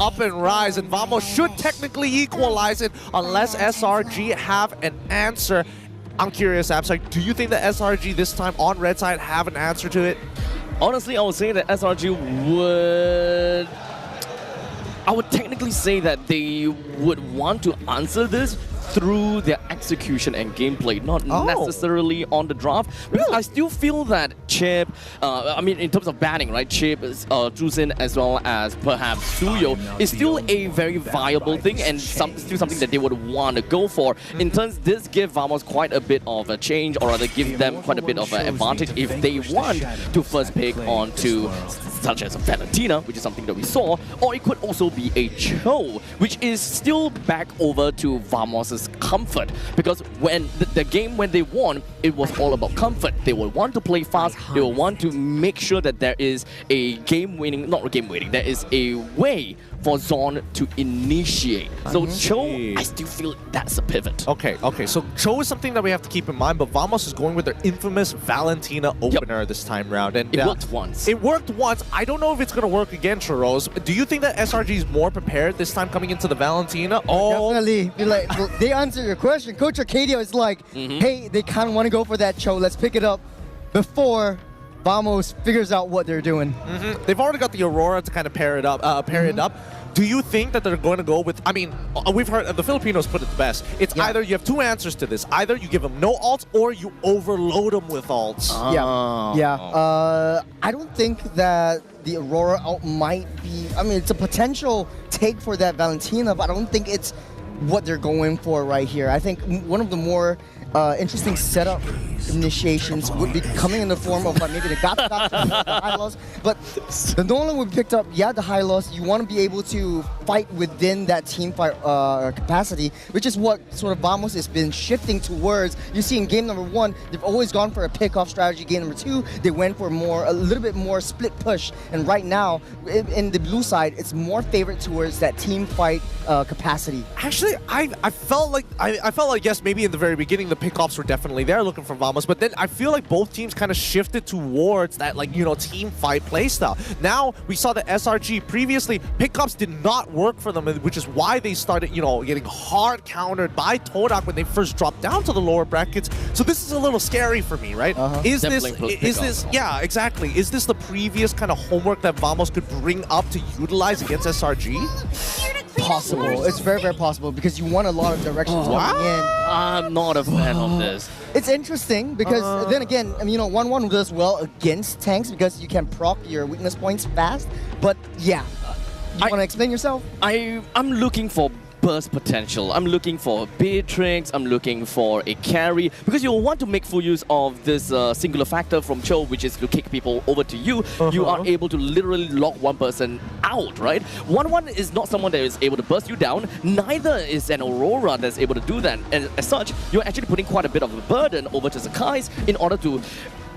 up and rise, and Vamos should technically equalize it unless SRG have an answer. I'm curious, Absec, do you think that SRG this time on red side have an answer to it? Honestly, I would say that SRG would... I would technically say that they would want to answer this through their execution and gameplay, not necessarily on the draft. Because I still feel that Chip, I mean, in terms of batting, right? Chip, Zuzin, as well as perhaps Suyo, is still a very viable thing and still something that they would want to go for. In turns, this gives Vamos quite a bit of a change, or rather give them quite a bit of an advantage if they want to first pick onto such as Valentina, which is something that we saw, or it could also be a Cho, which is still back over to Vamos' comfort. Because when the game when they won, it was all about comfort. They will want to play fast, they will want to make sure that there is a game-winning, not a game-winning, there is a way for Zon to initiate. So Cho, I still feel that's a pivot. Okay, so Cho is something that we have to keep in mind, but Vamos is going with their infamous Valentina opener this time round. And it worked once. It worked once. I don't know if it's going to work again, Churros. Do you think that SRG is more prepared this time coming into the Valentina? Definitely. Like, they answered your question. Coach Arcadia is like, hey, they kind of want to go for that Cho. Let's pick it up before Vamos figures out what they're doing. They've already got the Aurora to kind of pair it up. Do you think that they're going to go with, I mean, we've heard, the Filipinos put it the best. It's either you have two answers to this. Either you give them no ults or you overload them with ults. I don't think that the Aurora ult might be, I mean, it's a potential take for that Valentina, but I don't think it's what they're going for right here. I think one of the more interesting setup initiations would be coming in the form of maybe the Gata the high loss, but the Nolan would be picked up, the high loss. You want to be able to fight within that team fight capacity, which is what sort of Vamos has been shifting towards. You see in game number 1, they've always gone for a pick-off strategy. Game number 2, they went for a little bit more split push, and right now, in the blue side, it's more favored towards that team fight capacity. Actually, I felt like yes, maybe in the very beginning the pickoffs were definitely there looking for Vamos, but then I feel like both teams kind of shifted towards that, like, you know, team fight playstyle. Now we saw that SRG previously pickups did not work for them, which is why they started, you know, getting hard countered by Todak when they first dropped down to the lower brackets. So this is a little scary for me, right? Is this yeah, exactly. Is this the previous kind of homework that Vamos could bring up to utilize against SRG? Possible. It's very, very possible because you want a lot of directions coming in. I'm not a fan of this. It's interesting because then again, I mean, you know, 1-1 does well against tanks because you can proc your weakness points fast. But yeah, you want to explain yourself? I'm looking for burst potential. I'm looking for Beatrix, I'm looking for a carry, because you want to make full use of this singular factor from Cho, which is to kick people over to you. You are able to literally lock one person out, right? 1-1 is not someone that is able to burst you down, neither is an Aurora that's able to do that. And as such, you're actually putting quite a bit of a burden over to Zakai's in order to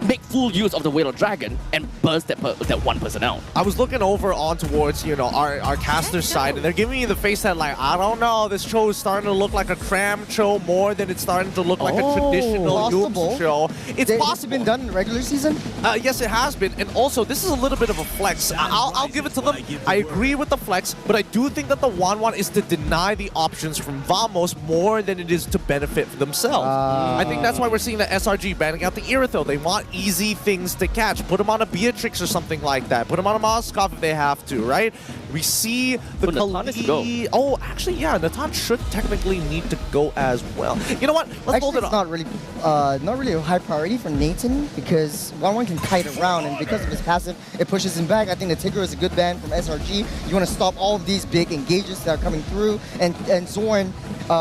make full use of the Whale of Dragon and burst that one person out. I was looking over on towards, you know, our caster's side, and they're giving me the face that, like, I don't know, this Cho is starting to look like a cram Cho more than it's starting to look like a traditional Yoops Cho. It's possible. Has it been done in the regular season? Yes, it has been. And also, this is a little bit of a flex. I'll give it to them. I agree with the flex, but I do think that the 1-1 is to deny the options from Vamos more than it is to benefit for themselves. I think that's why we're seeing the SRG banning out the Irithyll. They want easy things to catch. Put them on a Beatrix or something like that. Put them on a Moskov if they have to, right? We see the Kali. Oh, actually, yeah, Natan should technically need to go as well. You know what? Let's hold it up. It's not really a high priority for Nathan because 1-1 can kite around, and because of his passive, it pushes him back. I think the Tigger is a good ban from SRG. You want to stop all of these big engages that are coming through, and Zorn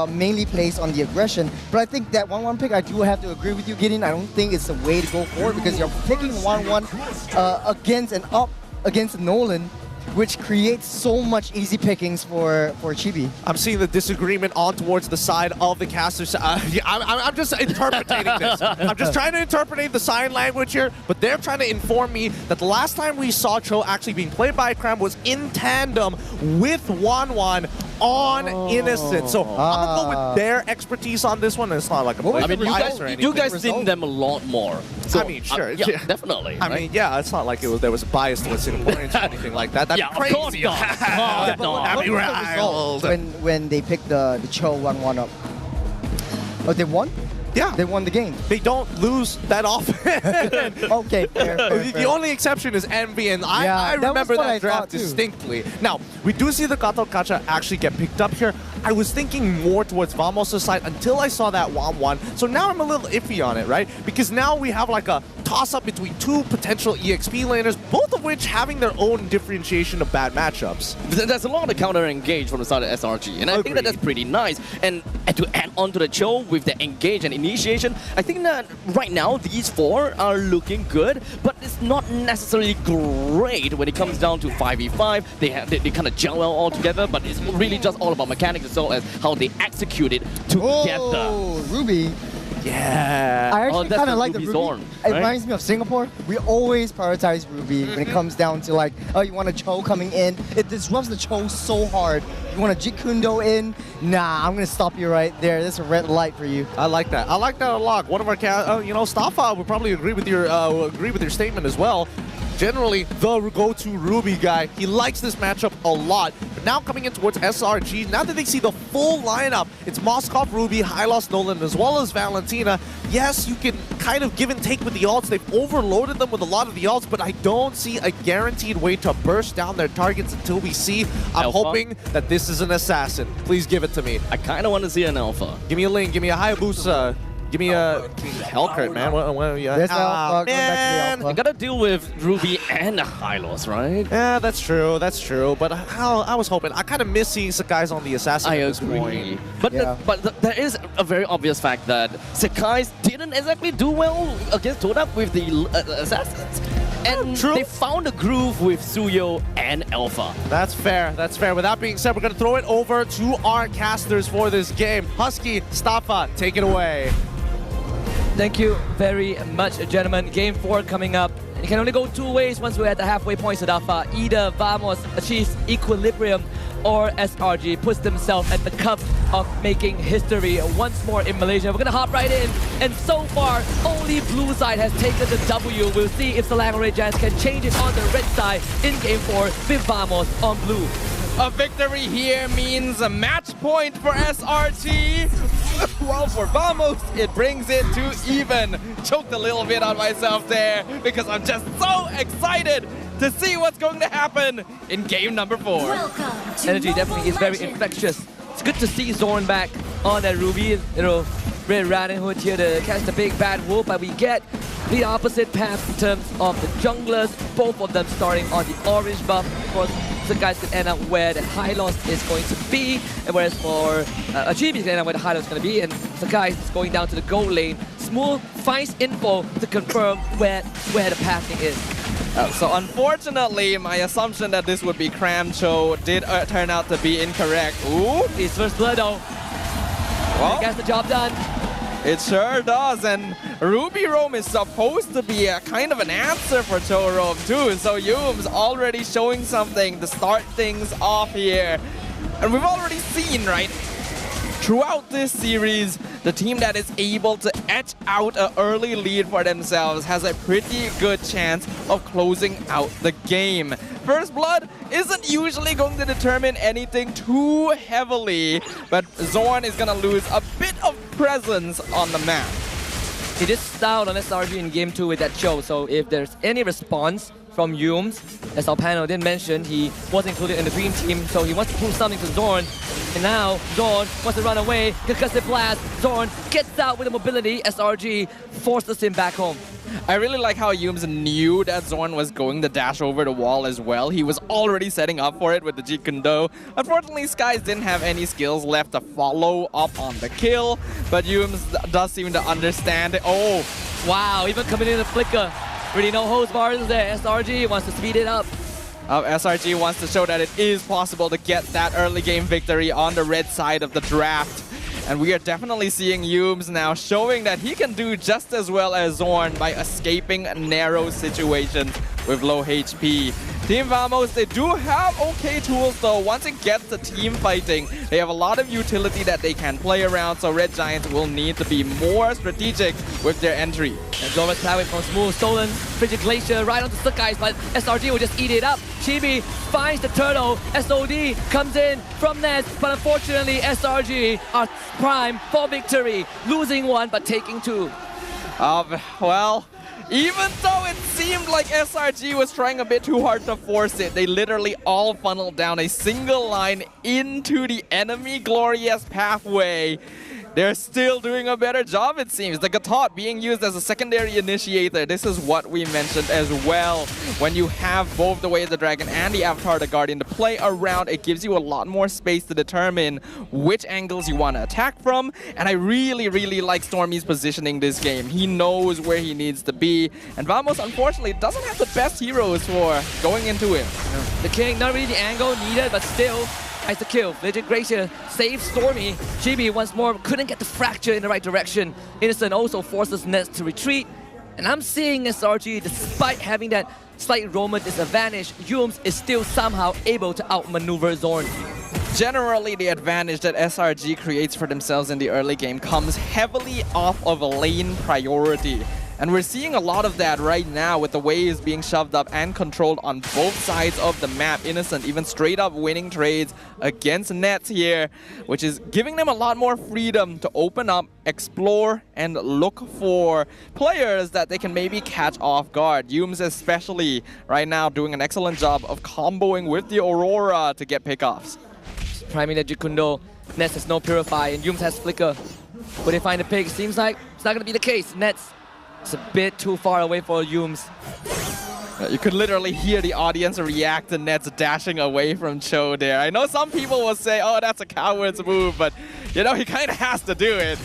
mainly plays on the aggression. But I think that 1-1 pick, I do have to agree with you, Gideon. I don't think it's the way to go forward because you're picking 1-1 against and up against Nolan, which creates so much easy pickings for Chibi. I'm seeing the disagreement on towards the side of the casters. I'm just interpreting this. I'm just trying to interpret the sign language here, but they're trying to inform me that the last time we saw Cho actually being played by Cram was in tandem with 1-1 on Innocent. So I'm gonna go with their expertise on this one. It's not like a What was I mean, the result? you guys seen them a lot more. So, I mean, sure, yeah, yeah. definitely. I right? mean, yeah, it's not like there was a bias towards Singaporeans or anything like that. That's Yeah, of crazy. course not. Yeah, Oh, no. I mean, What was the result when they picked the Cho 1-1 up? Oh, they won? Yeah, They won the game. they don't lose that often. Okay, fair, fair, The fair. only exception is Envy, and I Yeah, that was remember what that I draft thought too. distinctly. Now, we do see the Gato Kacha actually get picked up here. I was thinking more towards Vamos' side until I saw that 1-1. So now I'm a little iffy on it, right? Because now we have like a toss-up between two potential EXP laners, both of which having their own differentiation of bad matchups. There's a lot of counter-engage from the side of SRG, and I think that that's pretty nice. And to add on to the show with the engage and initiation, I think that right now these four are looking good, but it's not necessarily great when it comes down to 5v5. They kind of gel well all together, but it's really just all about mechanics as well as how they execute it together. Oh, Ruby. Yeah. I actually that's kind the of like the Ruby Ruby. Zorn, It right? reminds me of Singapore. We always prioritize Ruby when it comes down to like, oh, you want a Cho coming in. It disrupts the Cho so hard. You want a Jit Kundo in? Nah, I'm gonna stop you right there. That's a red light for you. I like that. I like that a lot. One of our Staffa would probably agree with your statement as well. Generally, the go-to Ruby guy. He likes this matchup a lot. But now coming in towards SRG, now that they see the full lineup, it's Moskov, Ruby, Hylos, Nolan, as well as Valentina. Yes, you can kind of give and take with the ults. They've overloaded them with a lot of the ults, but I don't see a guaranteed way to burst down their targets until we see. I'm Alpha? hoping that this is an assassin. Please give it to me. I kind of want to see an alpha. Give me a Link, give me a Hayabusa. Give me a Hellcurt, man. There's the Alpha, going back to the Alpha. You gotta deal with Ruby and Hylos, right? Yeah, that's true. That's true. But I was hoping. I kind of miss seeing some guys on the assassin I at this agree. point. But Yeah. there is a very obvious fact that Sekai's didn't exactly do well against Toadap with the assassins. And True. they found a groove with Suyo and Alpha. That's fair. That's fair. With that being said, we're going to throw it over to our casters for this game. Husky, Staffa, take it away. Thank you very much, gentlemen. Game 4 coming up. It can only go two ways once we're at the halfway point, Sadafa. Either Vamos achieves equilibrium or SRG puts themselves at the cusp of making history once more in Malaysia. We're gonna hop right in, and so far, only blue side has taken the W. We'll see if Selangor Giants can change it on the red side in Game 4 with Vamos on blue. A victory here means a match point for SRT. Well, for Vamos, it brings it to even. Choked a little bit on myself there because I'm just so excited to see what's going to happen in game number 4. Energy definitely is very infectious. It's good to see Zorn back on that Ruby. Red Riding Hood here to catch the big bad wolf, but we get the opposite path in terms of the junglers, both of them starting on the orange buff. Of course, the guys can end up where the Hylos is going to be, and whereas for Achibi is going to end up where the Hylos is going to be, and Sakai is going down to the gold lane. Smooth finds info to confirm where the pathing is. So unfortunately, my assumption that this would be Cram Cho did turn out to be incorrect. Ooh, It's first blood though. well, Gets the job done. it sure does. And Ruby Roam is supposed to be a kind of an answer for Cho Roam too. So Yoom's already showing something to start things off here. And we've already seen, right? Throughout this series, the team that is able to etch out an early lead for themselves has a pretty good chance of closing out the game. First Blood isn't usually going to determine anything too heavily, but Zorn is going to lose a bit of presence on the map. He did style on SRG in Game 2 with that show, so if there's any response from Yooms, as our panel did mention, he was included in the Dream Team, so he wants to prove something to Zorn. And now, Zorn wants to run away, concussive blast, Zorn gets out with the mobility, SRG forces him back home. I really like how Yooms knew that Zorn was going to dash over the wall as well. He was already setting up for it with the Jeet Kune Do. Unfortunately, Skies didn't have any skills left to follow up on the kill, but Yooms does seem to understand it. Oh, Wow, even coming in the flicker. Really no hose bars there. SRG wants to speed it up. SRG wants to show that it is possible to get that early game victory on the red side of the draft. And we are definitely seeing Yooms now showing that he can do just as well as Zorn by escaping narrow situations with low HP. Team Vamos, they do have okay tools though. Once it gets to team fighting, they have a lot of utility that they can play around, so Red Giants will need to be more strategic with their entry. And Glorious Pathway from Smooth, stolen Frigid Glacier right onto Sukai's, but SRG will just eat it up. Chibi finds the turtle, SOD comes in from Nets, but unfortunately SRG are prime for victory, losing one but taking two. Well, even though it seemed like SRG was trying a bit too hard to force it, they literally all funneled down a single line into the enemy Glorious Pathway. They're still doing a better job, it seems. The Gatot being used as a secondary initiator. This is what we mentioned as well. When you have both the Way of the Dragon and the Avatar the Guardian to play around, it gives you a lot more space to determine which angles you want to attack from. And I really, really like Stormy's positioning this game. He knows where he needs to be. And Vamos, unfortunately, doesn't have the best heroes for going into it. The King, not really the angle needed, but still, nice to kill. Frigid Glacier saves Stormy. Chibi once more couldn't get the fracture in the right direction. Innocent also forces Nets to retreat. And I'm seeing SRG, despite having that slight Roman disadvantage, Yums is still somehow able to outmaneuver Zorn. Generally, the advantage that SRG creates for themselves in the early game comes heavily off of a lane priority. And we're seeing a lot of that right now with the waves being shoved up and controlled on both sides of the map. Innocent even straight up winning trades against Nets here, which is giving them a lot more freedom to open up, explore, and look for players that they can maybe catch off guard. Yums especially right now doing an excellent job of comboing with the Aurora to get pickoffs. Priming the Jukundo, Nets has no Purify, and Yums has Flicker. Will they find the pig? Seems like it's not going to be the case. Nets, it's a bit too far away for Yums. You could literally hear the audience react to Nets dashing away from Cho there. I know some people will say, oh, that's a coward's move, but you know, he kind of has to do it.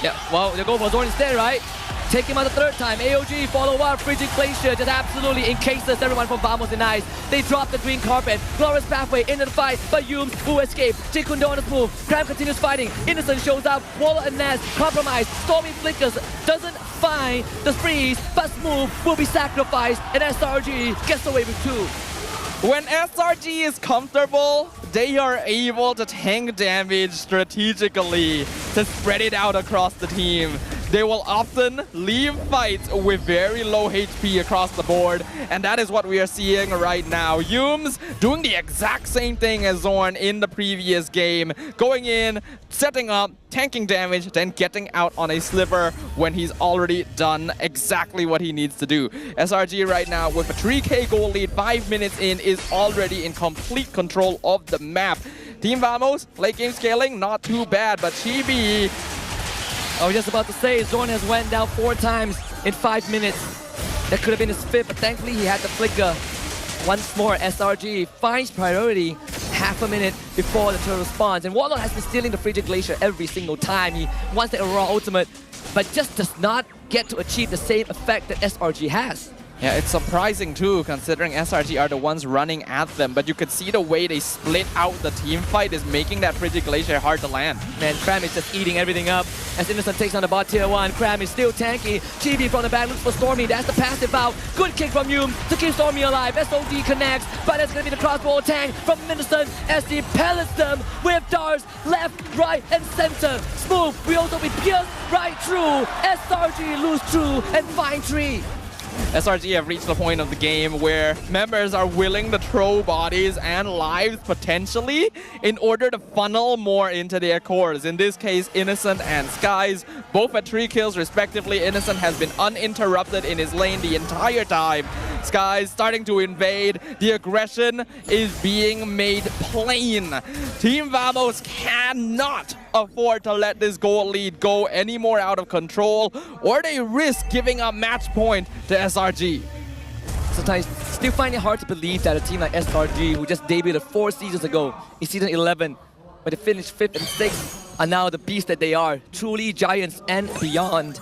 Yeah, well, they go for Zorn instead, right? Take him out the third time. AOG follow up. Frigid Glacier just absolutely encases everyone from Vamos and Ice. They drop the green carpet. Glorious Pathway into the fight, but Yums will escape. Jikundo on the move. Cram continues fighting. Innocent shows up. Waller and Naz compromise. Stormy flickers. Doesn't find the freeze, but Smooth will be sacrificed, and SRG gets away with two. When SRG is comfortable, they are able to tank damage strategically to spread it out across the team. They will often leave fights with very low HP across the board, and that is what we are seeing right now. Yums doing the exact same thing as Zorn in the previous game, going in, setting up, tanking damage, then getting out on a sliver when he's already done exactly what he needs to do. SRG right now with a 3K goal lead, 5 minutes in, is already in complete control of the map. Team Vamos, late game scaling, not too bad, but Chibi, I was just about to say, Zorn has went down 4 times in 5 minutes. That could have been his 5th, but thankfully he had the flicker. Once more, SRG finds priority half a minute before the turtle spawns. And Warlord has been stealing the Frigid Glacier every single time. He wants the Aurora ultimate, but just does not get to achieve the same effect that SRG has. Yeah, it's surprising too, considering SRG are the ones running at them, but you could see the way they split out the team fight is making that Frigid Glacier hard to land. Man, Cram is just eating everything up. As Innocent takes on the bot tier 1, Cram is still tanky. Chibi from the back looks for Stormy, that's the passive out. Good kick from Yum to keep Stormy alive. SOD connects, but it's going to be the crossbow tank from Innocent as he pellets them with darts left, right, and center. Smooth, we also be pierced right through. SRG lose 2 and find 3. SRG have reached the point of the game where members are willing to throw bodies and lives potentially in order to funnel more into their cores. In this case, Innocent and Skies, both at 3 kills respectively. Innocent has been uninterrupted in his lane the entire time. Skies starting to invade. The aggression is being made plain. Team Vamos cannot afford to let this goal lead go any more out of control, or they risk giving up match point to SRG. Sometimes still find it hard to believe that a team like SRG, who just debuted 4 seasons ago in season 11, but they finished 5th and 6th, are now the beast that they are, truly giants and beyond.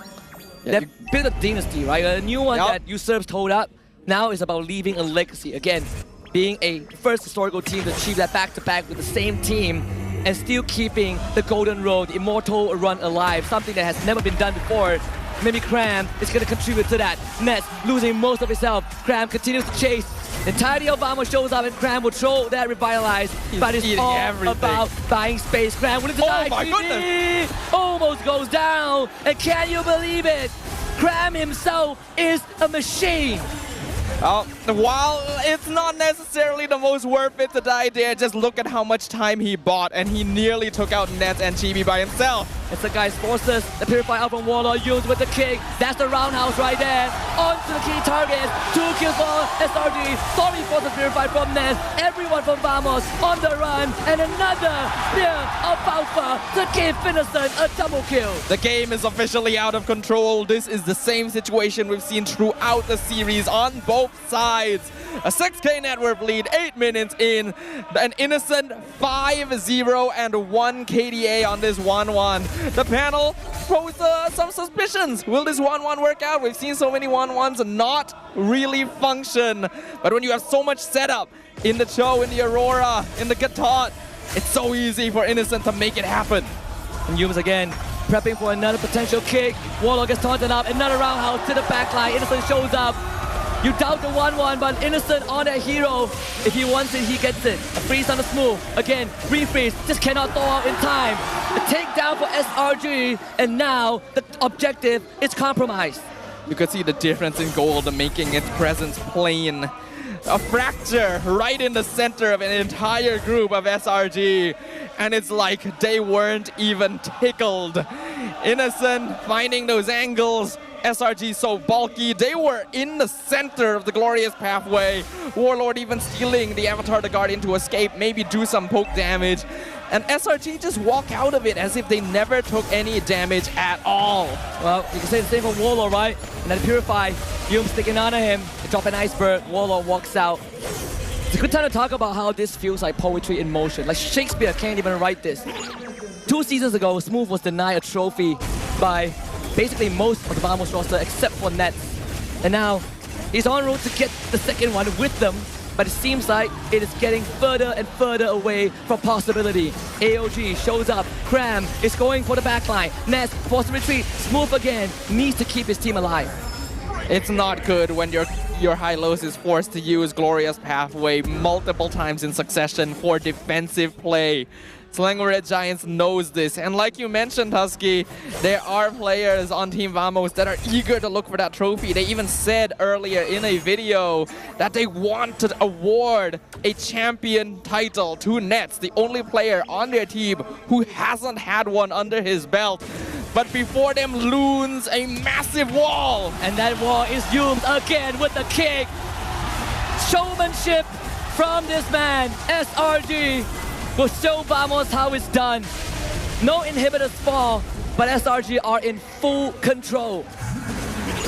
Yeah, They've built a dynasty, right? A new one that usurps hold up. Now is about leaving a legacy. Again, being a first historical team to achieve that back-to-back with the same team and still keeping the Golden Road, the immortal run alive, something that has never been done before. maybe Cram is going to contribute to that. Nets losing most of himself. Cram continues to chase. The entirety of Vamos shows up and Cram will throw that Revitalize. But it's all about buying space. Cram willing to die. my goodness. Almost goes down. And can you believe it? Cram himself is a machine. While it's not necessarily the most worth it to die there, just look at how much time he bought, and he nearly took out Nets and Chibi by himself. It's the guys forces the Purify out from Warlord, used with the kick. That's the roundhouse right there. On to the key target. 2 kills for SRG. Sorry for the Purify from Nets. Everyone from Vamos on the run. And another spear of Alpha to give Innocent a double kill. The game is officially out of control. This is the same situation we've seen throughout the series on both sides. A 6k net worth lead, 8 minutes in. An Innocent 5-0 and 1 KDA on this 1-1. The panel posed some suspicions. Will this 1-1 work out? We've seen so many 1-1s not really function. But when you have so much setup in the Cho, in the Aurora, in the Gatot, it's so easy for Innocent to make it happen. And Yums again, prepping for another potential kick. Warlock gets taunted up, another roundhouse to the backline. Innocent shows up. You doubt the 1-1, but Innocent on that hero. If he wants it, he gets it. A freeze on the smooth. Again, refreeze. Just cannot thaw out in time. A takedown for SRG, and now the objective is compromised. You could see the difference in gold, making its presence plain. A fracture right in the center of an entire group of SRG. And it's like they weren't even tickled. Innocent finding those angles. SRG so bulky, they were in the center of the glorious pathway. Warlord even stealing the Avatar the Guardian to escape, maybe do some poke damage. And SRG just walk out of it as if they never took any damage at all. Well, you can say the same for Warlord, right? And then Purify, Yum sticking onto him, they drop an iceberg, Warlord walks out. It's a good time to talk about how this feels like poetry in motion. Like Shakespeare can't even write this. 2 seasons ago, Smooth was denied a trophy by basically most of the Vamos roster except for Nets. And now he's en route to get the second one with them, but it seems like it is getting further and further away from possibility. AOG shows up, Cram is going for the backline, Nets forced to retreat, Smooth again, needs to keep his team alive. It's not good when your Hylos is forced to use Glorious Pathway multiple times in succession for defensive play. Selangor Red Giants knows this, and like you mentioned, Husky, there are players on Team Vamos that are eager to look for that trophy. They even said earlier in a video that they want to award a champion title to Nets, the only player on their team who hasn't had one under his belt. But before them looms a massive wall. And that wall is Yums again with the kick. Showmanship from this man, SRG. Will show Vamos how it's done. No inhibitors fall, but SRG are in full control.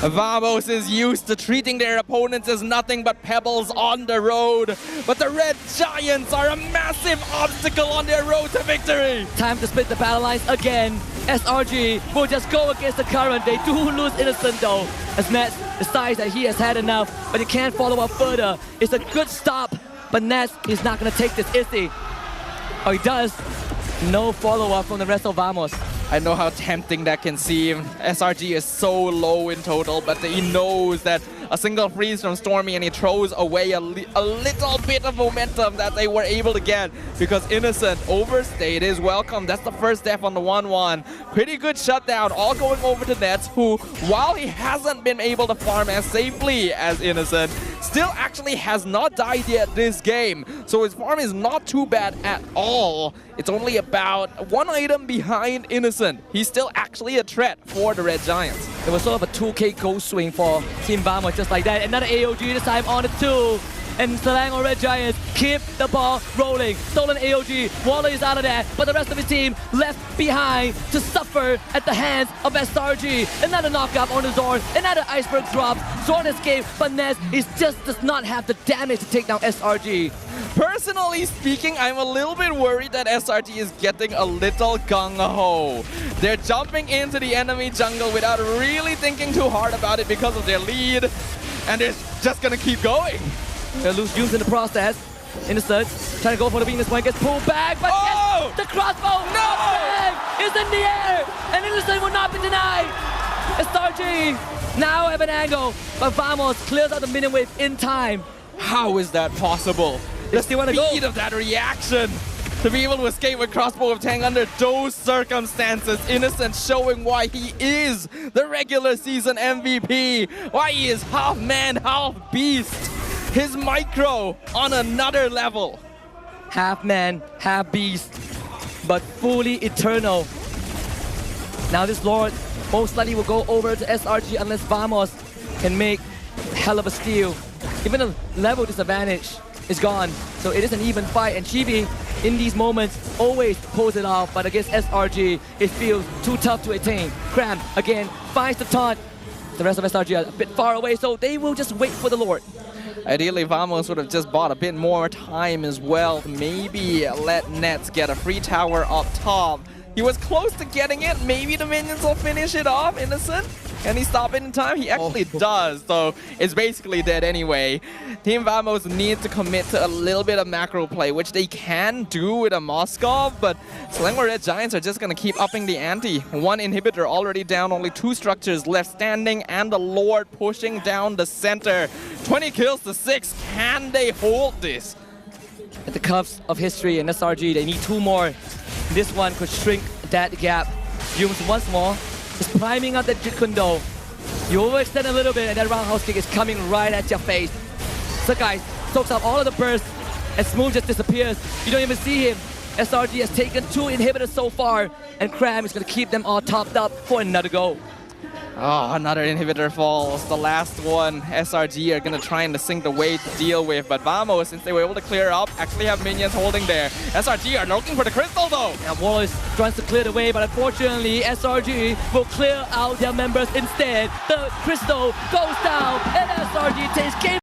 Vamos is used to treating their opponents as nothing but pebbles on the road. But the Red Giants are a massive obstacle on their road to victory. Time to split the battle lines again. SRG will just go against the current. They do lose Innocent though, as Nets decides that he has had enough, but he can't follow up further. It's a good stop, but Nets is not going to take this, is he? Oh, he does. No follow-up from the rest of Vamos. I know how tempting that can seem. SRG is so low in total, but he knows that a single freeze from Stormy and he throws away a little bit of momentum that they were able to get because Innocent overstayed his welcome. That's the first death on the 1-1. Pretty good shutdown, all going over to Nets, who, while he hasn't been able to farm as safely as Innocent, still actually has not died yet this game. So his farm is not too bad at all. It's only about 1 item behind Innocent. He's still actually a threat for the Red Giants. It was sort of a 2K goal swing for Team Vamos just like that. Another AOG this time on the 2. And Selangor Red Giants keep the ball rolling. Stolen AOG, Waller is out of there, but the rest of his team left behind to suffer at the hands of SRG. Another knockup on the Zorn, another iceberg drops. Zorn escapes, but Ness just does not have the damage to take down SRG. Personally speaking, I'm a little bit worried that SRG is getting a little gung-ho. They're jumping into the enemy jungle without really thinking too hard about it because of their lead, and they're just gonna keep going. They lose Yums in the process. Innocent trying to go for the Venus point, gets pulled back, but Oh! the crossbow is in the air, and Innocent will not be denied. SRG now have an angle, but Vamos clears out the minion wave in time. How is that possible? They still want to go. Speed of that reaction to be able to escape with crossbow of Tang under those circumstances. Innocent showing why he is the regular season MVP, why he is half man, half beast. His micro on another level. Half man, half beast, but fully eternal. Now this Lord most likely will go over to SRG unless Vamos can make hell of a steal. Even the level disadvantage is gone, so it is an even fight, and Chibi in these moments always pulls it off, but against SRG it feels too tough to attain. Cram again finds the taunt. The rest of SRG are a bit far away, so they will just wait for the Lord. Ideally, Vamos would have just bought a bit more time as well. Maybe let Nets get a free tower up top. He was close to getting it. Maybe the minions will finish it off. Innocent. Can he stop it in time? He actually does, so it's basically dead anyway. Team Vamos need to commit to a little bit of macro play, which they can do with a Moskov, but Selangor Red Giants are just going to keep upping the ante. One inhibitor already down, only 2 structures left standing, and the Lord pushing down the center. 20 kills to 6. Can they hold this? At the cuffs of history and SRG, they need 2 more. This one could shrink that gap. Yums once more. Just priming out that Jeet Kune Do. You overextend a little bit and that roundhouse kick is coming right at your face. So guys, soaks up all of the bursts and Smooth just disappears. You don't even see him. SRG has taken 2 inhibitors so far and Cram is going to keep them all topped up for another go. Oh, another inhibitor falls. The last one, SRG are going to try and sink the way to deal with. But Vamos, since they were able to clear up, actually have minions holding there. SRG are looking for the crystal though. And Wallace tries to clear the way, but unfortunately, SRG will clear out their members instead. The crystal goes down, and SRG takes game.